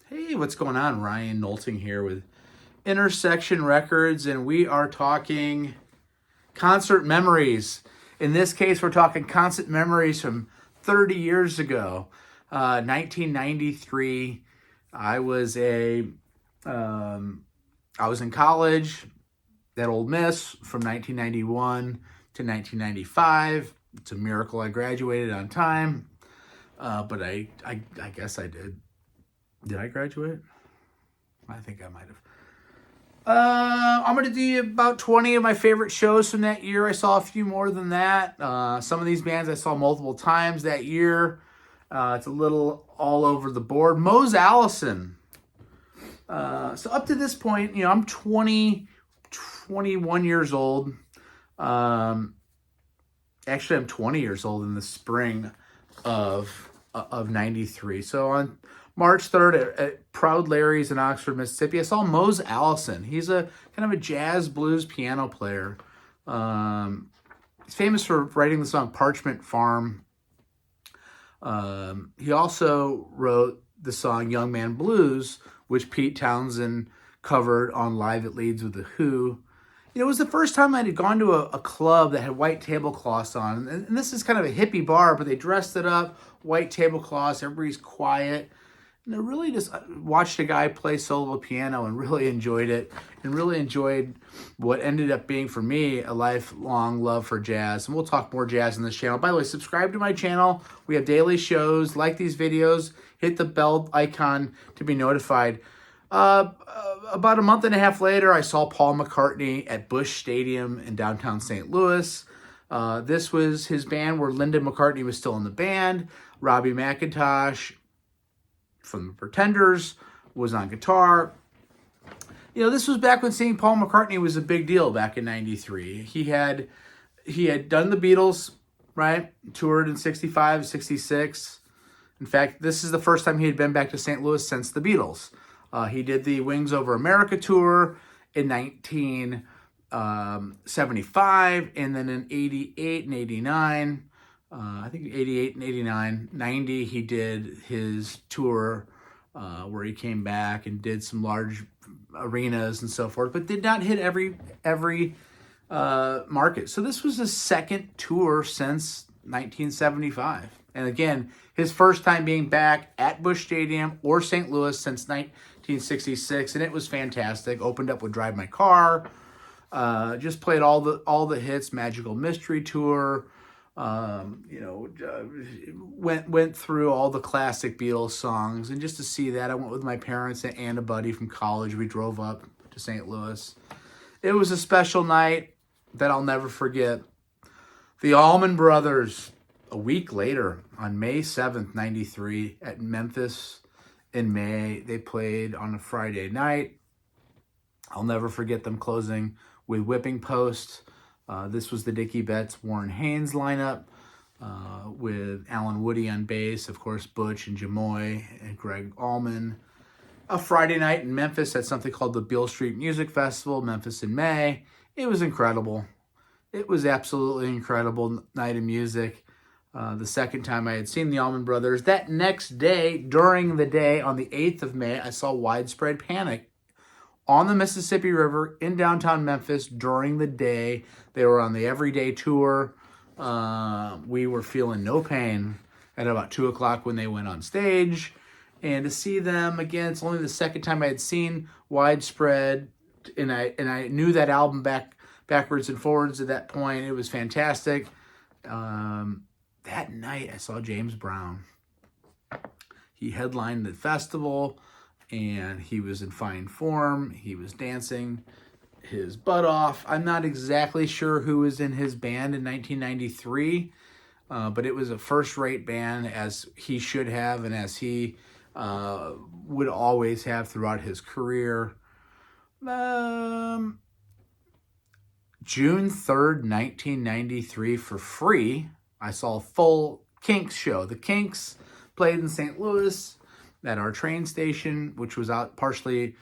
Hey, what's going on? Ryan Nolting here with Intersection Records, and we are talking concert memories. In this case, we're talking concert memories from 30 years ago, 1993. I was I was in college at Ole Miss from 1991 to 1995. It's a miracle I graduated on time, but I guess I did. Did I graduate? I think I might have. I'm going to do about 20 of my favorite shows from that year. I saw a few more than that. Some of these bands I saw multiple times that year. It's a little all over the board. Mose Allison. So up to this point, I'm 21 years old. Actually, I'm 20 years old in the spring of 93. So on March 3rd at Proud Larry's in Oxford, Mississippi, I saw Mose Allison. He's a kind of a jazz blues piano player. He's famous for writing the song Parchment Farm. He also wrote the song Young Man Blues, which Pete Townsend covered on Live at Leeds with The Who. It was the first time I had gone to a club that had white tablecloths on. And this is kind of a hippie bar, but they dressed it up, white tablecloths, everybody's quiet. And I really just watched a guy play solo piano and really enjoyed it, and really enjoyed what ended up being, for me, a lifelong love for jazz. And we'll talk more jazz on this channel. By the way, subscribe to my channel. We have daily shows. Like these videos. Hit the bell icon to be notified. About a month and a half later, I saw Paul McCartney at Busch Stadium in downtown St. Louis. This was his band where Linda McCartney was still in the band. Robbie McIntosh from the Pretenders was on guitar. This was back when seeing Paul McCartney was a big deal back in 93. He had done the Beatles, right? Toured in 65, 66. In fact, this is the first time he had been back to St. Louis since the Beatles. He did the Wings Over America tour in 1975, and then in 88 and 89, I think 88 and 89, 90, he did his tour where he came back and did some large arenas and so forth, but did not hit every market. So this was his second tour since 1975. And again, his first time being back at Busch Stadium or St. Louis since 1966, and it was fantastic. Opened up with Drive My Car, just played all the hits, Magical Mystery Tour, went through all the classic Beatles songs. And just to see that, I went with my parents and a buddy from college. We drove up to St. Louis. It was a special night that I'll never forget. The Allman Brothers, a week later, on May 7th, 93, at Memphis in May, they played on a Friday night. I'll never forget them closing with Whipping Post. This was the Dickie Betts, Warren Haynes lineup with Alan Woody on bass, of course, Butch and Jamoy and Greg Allman. A Friday night in Memphis at something called the Beale Street Music Festival, Memphis in May. It was incredible. It was absolutely incredible night of music. The second time I had seen the Allman Brothers. That next day, during the day, on the 8th of May, I saw Widespread Panic on the Mississippi River in downtown Memphis during the day. They were on the Everyday Tour. We were feeling no pain at about 2 o'clock when they went on stage. And to see them again, it's only the second time I had seen Widespread, and I knew that album backwards and forwards at that point. It was fantastic. That night, I saw James Brown. He headlined the festival, and he was in fine form. He was dancing his butt off. I'm not exactly sure who was in his band in 1993, but it was a first-rate band, as he should have, and as he would always have throughout his career. June 3rd, 1993, for free, I saw a full Kinks show. The Kinks played in St. Louis at our train station, which was out partially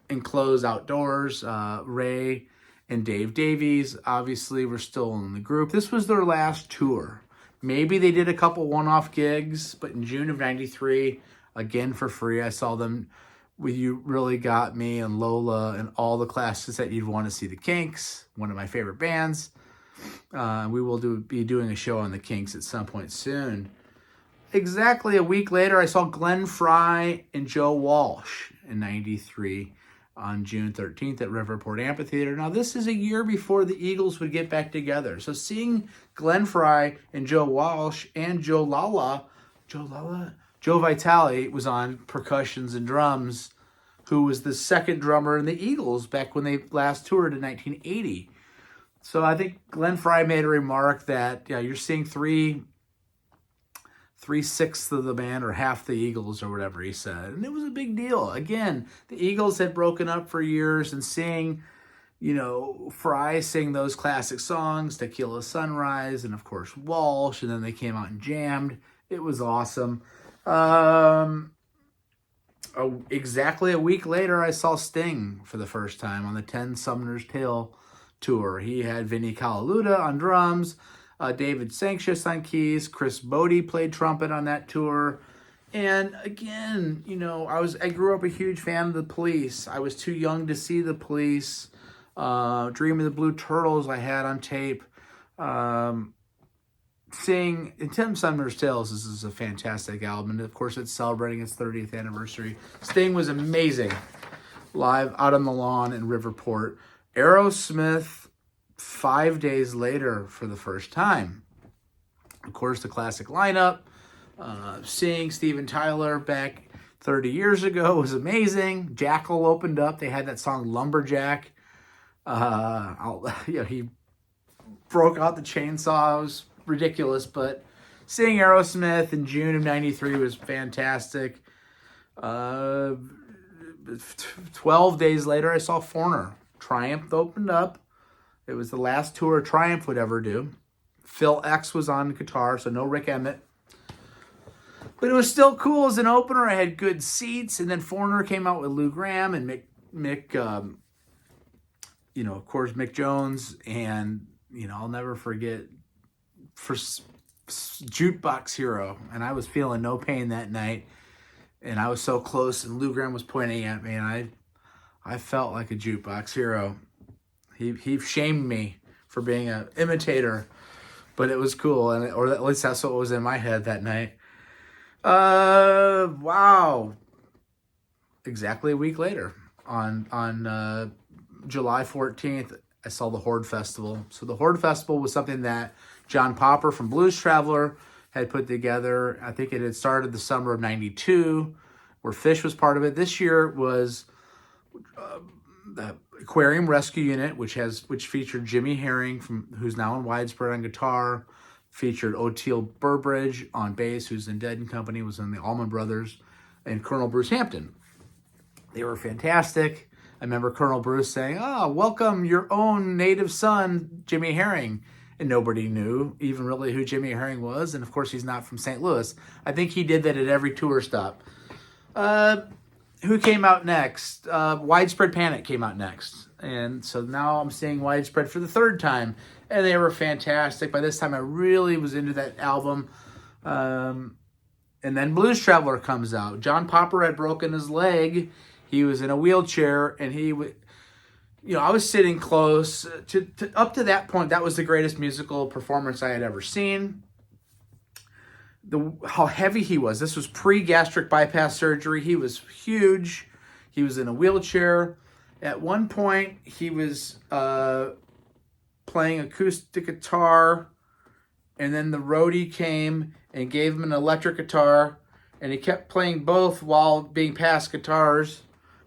enclosed outdoors. Ray and Dave Davies, obviously, were still in the group. This was their last tour. Maybe they did a couple one-off gigs, but in June of 93, again for free. I saw them with You Really Got Me and Lola and all the classes that you'd want to see. The Kinks, one of my favorite bands. We will be doing a show on the Kinks at some point soon. Exactly a week later, I saw Glenn Frey and Joe Walsh in 93 on June 13th at Riverport Amphitheater. Now, this is a year before the Eagles would get back together. So seeing Glenn Frey and Joe Walsh and Joe Vitale was on percussions and drums, who was the second drummer in the Eagles back when they last toured in 1980. So I think Glenn Frey made a remark that, yeah, you're seeing three-sixths of the band or half the Eagles or whatever he said. And it was a big deal. Again, the Eagles had broken up for years, and seeing, Frey sing those classic songs, Tequila Sunrise, and of course Walsh, and then they came out and jammed. It was awesome. Exactly a week later, I saw Sting for the first time on the 10 Summoner's Tale tour. He had Vinnie Colaiuta on drums, David Sancious on keys, Chris Bodie played trumpet on that tour. And again, I grew up a huge fan of the Police. I was too young to see the Police. Dream of the Blue Turtles I had on tape. Seeing in 10 Summoner's Tales, this is a fantastic album. And of course, it's celebrating its 30th anniversary. Sting was amazing live out on the lawn in Riverport. Aerosmith 5 days later for the first time. Of course, the classic lineup. Seeing Steven Tyler back 30 years ago was amazing. Jackal opened up. They had that song Lumberjack. He broke out the chainsaw. It was ridiculous, but seeing Aerosmith in June of 93 was fantastic. 12 days later, I saw Foreigner. Triumph opened up. It was the last tour Triumph would ever do. Phil X was on guitar, so no Rick Emmett. But it was still cool as an opener. I had good seats, and then Foreigner came out with Lou Gramm and Mick of course, Mick Jones, and, I'll never forget for Jukebox Hero, and I was feeling no pain that night, and I was so close, and Lou Gramm was pointing at me, and I felt like a Jukebox Hero. He shamed me for being an imitator, but it was cool, or at least that's what was in my head that night. Wow. Exactly a week later, on July 14th, I saw the Horde Festival. So the Horde Festival was something that John Popper from Blues Traveler had put together. I think it had started the summer of 92, where Phish was part of it. This year was the Aquarium Rescue Unit, which featured Jimmy Herring, who's now in Widespread on guitar, featured Oteil Burbridge on bass, who's in Dead & Company, was in the Allman Brothers, and Colonel Bruce Hampton. They were fantastic. I remember Colonel Bruce saying, welcome your own native son, Jimmy Herring. And nobody knew even really who Jimmy Herring was. And of course, he's not from St. Louis. I think he did that at every tour stop. Who came out next? Widespread Panic came out next. And so now I'm seeing Widespread for the third time. And they were fantastic. By this time, I really was into that album. And then Blues Traveler comes out. John Popper had broken his leg. He was in a wheelchair, and I was sitting close to up to that point. That was the greatest musical performance I had ever seen. How heavy he was. This was pre-gastric bypass surgery. He was huge. He was in a wheelchair. At one point, he was playing acoustic guitar, and then the roadie came and gave him an electric guitar, and he kept playing both while being passed guitars.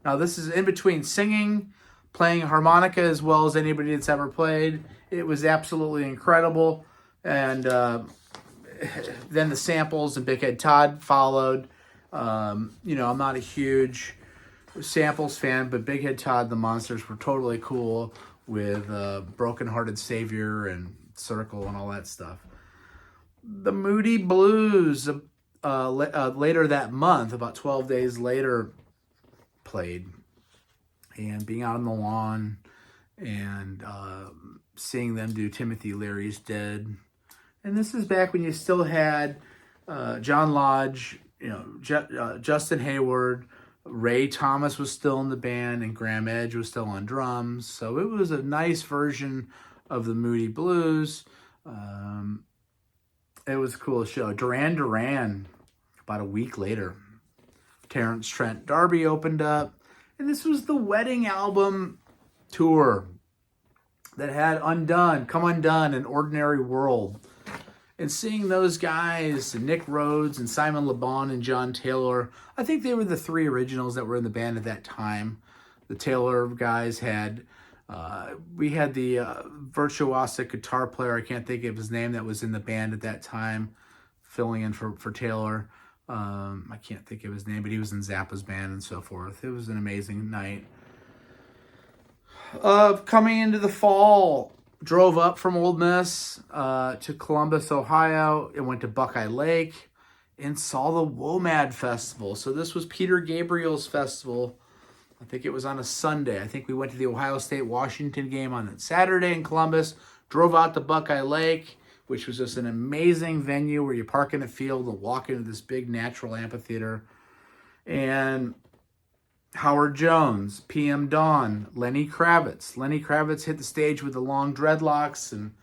Now, this is in between singing, playing harmonica as well as anybody that's ever played. It was absolutely incredible. And then the samples and Big Head Todd followed. I'm not a huge samples fan, but Big Head Todd, the Monsters were totally cool with Broken Hearted Savior and Circle and all that stuff. The Moody Blues, later that month, about 12 days later, played, and being out on the lawn and seeing them do Timothy Leary's Dead. And this is back when you still had John Lodge Justin Hayward, Ray Thomas was still in the band, and Graham Edge was still on drums. So it was a nice version of the Moody Blues. It was a cool show. Duran Duran, about a week later. Terrence Trent D'Arby opened up. And this was the wedding album tour that had Undone, Come Undone, and Ordinary World. And seeing those guys, Nick Rhodes and Simon Le Bon and John Taylor, I think they were the three originals that were in the band at that time. The Taylor guys had, we had the virtuosic guitar player, I can't think of his name, that was in the band at that time, filling in for Taylor. I can't think of his name, but he was in Zappa's band and so forth. It was an amazing night. Coming into the fall, drove up from Old Miss to Columbus, Ohio, and went to Buckeye Lake and saw the WOMAD Festival. So this was Peter Gabriel's festival. I think it was on a Sunday. I think we went to the Ohio State-Washington game on a Saturday in Columbus, drove out to Buckeye Lake, which was just an amazing venue where you park in the field and walk into this big natural amphitheater. And Howard Jones, PM Dawn, Lenny Kravitz. Lenny Kravitz hit the stage with the long dreadlocks and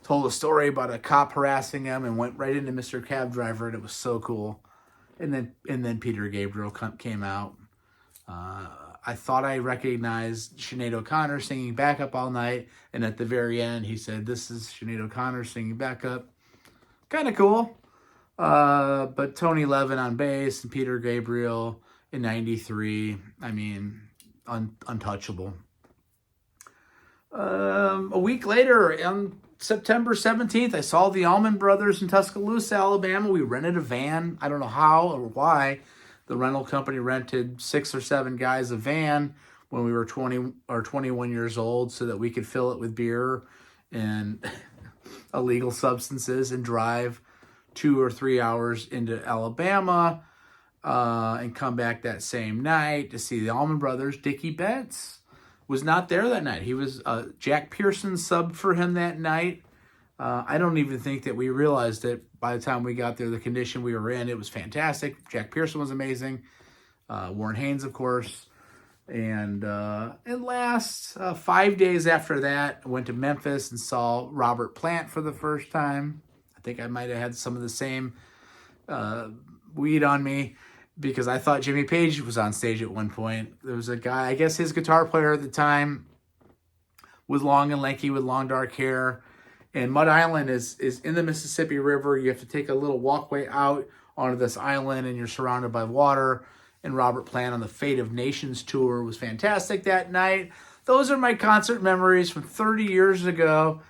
told a story about a cop harassing him and went right into Mr. Cab Driver, and it was so cool. And then Peter Gabriel came out. I thought I recognized Sinead O'Connor singing backup all night, and at the very end he said, "This is Sinead O'Connor singing backup." Kind of cool. But Tony Levin on bass and Peter Gabriel in 93, I mean, untouchable. A week later, on September 17th, I saw the Allman Brothers in Tuscaloosa, Alabama. We rented a van. I don't know how or why. The rental company rented 6 or 7 guys a van when we were 20 or 21 years old so that we could fill it with beer and illegal substances and drive 2 or 3 hours into Alabama and come back that same night to see the Allman Brothers. Dickie Betts was not there that night. He was Jack Pearson subbed for him that night. I don't even think that we realized it by the time we got there, the condition we were in. It was fantastic. Jack Pearson was amazing. Warren Haynes, of course. And last 5 days after that, I went to Memphis and saw Robert Plant for the first time. I think I might have had some of the same weed on me because I thought Jimmy Page was on stage at one point. There was a guy, I guess his guitar player at the time was long and lanky with long dark hair. And Mud Island is in the Mississippi River. You have to take a little walkway out onto this island, and you're surrounded by water. And Robert Plant on the Fate of Nations tour was fantastic that night. Those are my concert memories from 30 years ago.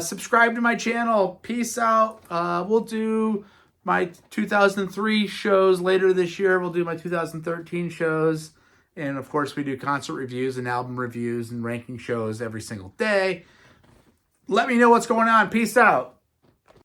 Subscribe to my channel. Peace out. We'll do my 2003 shows later this year. We'll do my 2013 shows. And, of course, we do concert reviews and album reviews and ranking shows every single day. Let me know what's going on. Peace out.